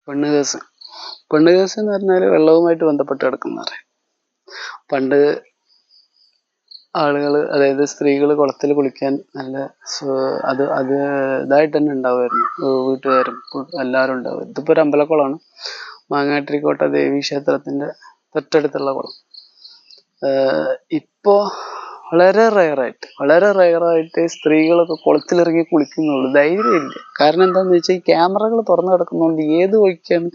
പെണ്ണ് കേസ്. പെണ്ണ് കേസ് എന്ന് പറഞ്ഞാൽ വെള്ളവുമായിട്ട് ബന്ധപ്പെട്ട് കിടക്കുന്നവരെ. പണ്ട് ആളുകൾ, അതായത് സ്ത്രീകൾ കുളത്തിൽ കുളിക്കാൻ നല്ല അത് ഇതായിട്ട് തന്നെ ഉണ്ടാവുമായിരുന്നു. വീട്ടുകാരും എല്ലാവരും ഉണ്ടാവും. ഇതിപ്പോൾ ഒരു അമ്പലക്കുളമാണ്. മാങ്ങാട്ടിരിക്കോട്ട ദേവീ ക്ഷേത്രത്തിന്റെ തൊട്ടടുത്തുള്ള കുളം. ഇപ്പോ വളരെ റയറായിട്ട് സ്ത്രീകളൊക്കെ കുളത്തിലിറങ്ങി കുളിക്കുന്നുള്ളൂ. ധൈര്യമില്ല. കാരണം എന്താണെന്ന് വെച്ചാൽ ഈ ക്യാമറകൾ തുറന്നു കിടക്കുന്നതുകൊണ്ട് ഏത് വഴിക്കാണ്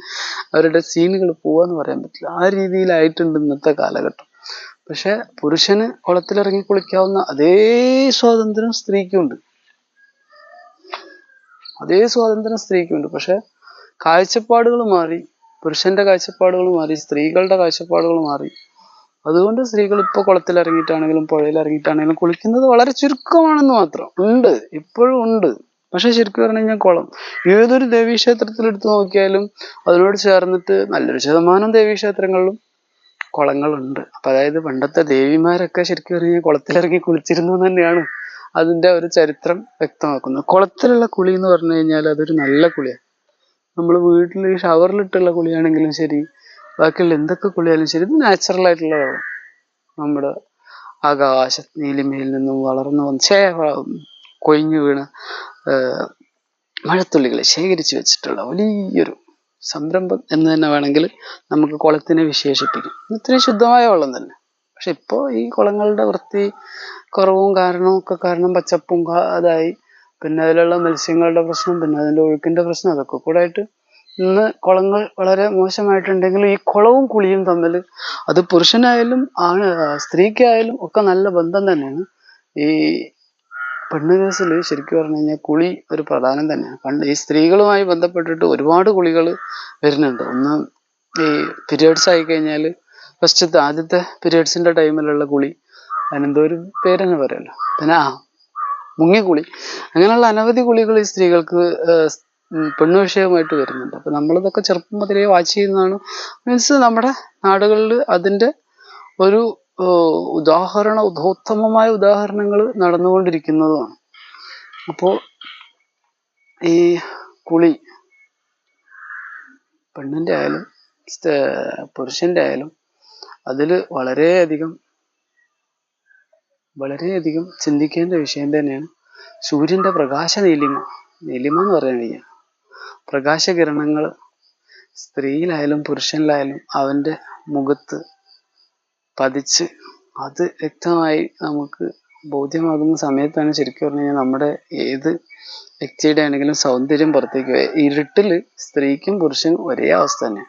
അവരുടെ സീനുകൾ പോവാന്ന് പറയാൻ പറ്റില്ല. ആ രീതിയിലായിട്ടുണ്ട് ഇന്നത്തെ കാലഘട്ടം. പക്ഷെ പുരുഷന് കുളത്തിലിറങ്ങി കുളിക്കാവുന്ന അതേ സ്വാതന്ത്ര്യം സ്ത്രീക്കുണ്ട്. പക്ഷെ കാഴ്ചപ്പാടുകൾ മാറി. പുരുഷന്റെ കാഴ്ചപ്പാടുകൾ മാറി, സ്ത്രീകളുടെ കാഴ്ചപ്പാടുകൾ മാറി. അതുകൊണ്ട് സ്ത്രീകൾ ഇപ്പൊ കുളത്തിലിറങ്ങിയിട്ടാണെങ്കിലും പുഴയിൽ ഇറങ്ങിയിട്ടാണെങ്കിലും കുളിക്കുന്നത് വളരെ ചുരുക്കമാണെന്ന് മാത്രം. ഇപ്പോഴും ഉണ്ട്. പക്ഷെ ശരിക്കും പറഞ്ഞു കഴിഞ്ഞാൽ കുളം ഏതൊരു ദേവീക്ഷേത്രത്തിൽ എടുത്തു നോക്കിയാലും അതിനോട് ചേർന്നിട്ട് നല്ലൊരു ശതമാനം ദേവീക്ഷേത്രങ്ങളിലും കുളങ്ങളുണ്ട്. അപ്പൊ അതായത് പണ്ടത്തെ ദേവിമാരൊക്കെ ശരിക്കും പറഞ്ഞാൽ കുളത്തിലിറങ്ങി കുളിച്ചിരുന്നു തന്നെയാണ് അതിന്റെ ഒരു ചരിത്രം വ്യക്തമാക്കുന്നത്. കുളത്തിലുള്ള കുളി എന്ന് പറഞ്ഞു കഴിഞ്ഞാൽ അതൊരു നല്ല കുളിയാണ്. നമ്മൾ വീട്ടിൽ ഷവറിലിട്ടുള്ള കുളിയാണെങ്കിലും ശരി, ബാക്കിയുള്ള എന്തൊക്കെ കുളിയാലും ശരി, ഇത് നാച്ചുറൽ ആയിട്ടുള്ള വെള്ളം. നമ്മുടെ ആകാശ നീലിമയിൽ നിന്നും വളർന്നു വന്ന് കൊഴിഞ്ഞു വീണ മഴത്തുള്ളികളെ ശേഖരിച്ചു വെച്ചിട്ടുള്ള വലിയൊരു സംരംഭം എന്ന് തന്നെ വേണമെങ്കിൽ നമുക്ക് കുളത്തിനെ വിശേഷിപ്പിക്കും. ഇത്രയും ശുദ്ധമായ വെള്ളം തന്നെ. പക്ഷെ ഇപ്പോൾ ഈ കുളങ്ങളുടെ വൃത്തി കുറവും കാരണം പച്ചപ്പും അതായി, പിന്നെ അതിലുള്ള മത്സ്യങ്ങളുടെ പ്രശ്നം, പിന്നെ അതിന്റെ ഒഴുക്കിന്റെ പ്രശ്നം, അതൊക്കെ കൂടെ ആയിട്ട് ഇന്ന് കുളങ്ങൾ വളരെ മോശമായിട്ടുണ്ടെങ്കിലും ഈ കുളവും കുളിയും തമ്മിൽ, അത് പുരുഷനായാലും സ്ത്രീക്കായാലും ഒക്കെ നല്ല ബന്ധം തന്നെയാണ്. ഈ പെണ്ണ് കേസിൽ ശരിക്കും പറഞ്ഞു കഴിഞ്ഞാൽ കുളി ഒരു പ്രധാനം തന്നെയാണ്. പണ്ട് ഈ സ്ത്രീകളുമായി ബന്ധപ്പെട്ടിട്ട് ഒരുപാട് കുളികൾ വരുന്നുണ്ട്. ഒന്ന് ഈ പീരിയഡ്സ് ആയി കഴിഞ്ഞാൽ ഫസ്റ്റത്തെ ആദ്യത്തെ പീരിയഡ്സിന്റെ ടൈമിലുള്ള കുളി, അതിനെന്തോ ഒരു പേരെന്ന് പറയുമല്ലോ, പിന്നെ മുങ്ങിക്കുളി, അങ്ങനെയുള്ള അനവധി കുളികൾ ഈ സ്ത്രീകൾക്ക് പെണ്ണു വിഷയമായിട്ട് വരുന്നുണ്ട്. അപ്പൊ നമ്മളിതൊക്കെ ചെറുപ്പം മുതലേ വാച്ച് ചെയ്യുന്നതാണ്. മീൻസ് നമ്മുടെ നാടുകളിൽ അതിന്റെ ഒരു ഉദോത്തമമായ ഉദാഹരണങ്ങൾ നടന്നുകൊണ്ടിരിക്കുന്നതുമാണ്. അപ്പോ ഈ കുളി പെണ്ണിന്റെ ആയാലും പുരുഷന്റെ ആയാലും അതില് വളരെയധികം ചിന്തിക്കേണ്ട വിഷയം തന്നെയാണ്. സൂര്യന്റെ നീലിമ എന്ന് പറയാൻ വയ്യ. പ്രകാശകിരണങ്ങൾ സ്ത്രീയിലായാലും പുരുഷനിലായാലും അവന്റെ മുഖത്ത് പതിച്ച് അത് വ്യക്തമായി നമുക്ക് ബോധ്യമാകുന്ന സമയത്താണ് ശരിക്കും പറഞ്ഞു കഴിഞ്ഞാൽ നമ്മുടെ ഏത് വ്യക്തിയുടെ ആണെങ്കിലും സൗന്ദര്യം പുറത്തേക്ക്. ഇരുട്ടില് സ്ത്രീക്കും പുരുഷനും ഒരേ അവസ്ഥ തന്നെ.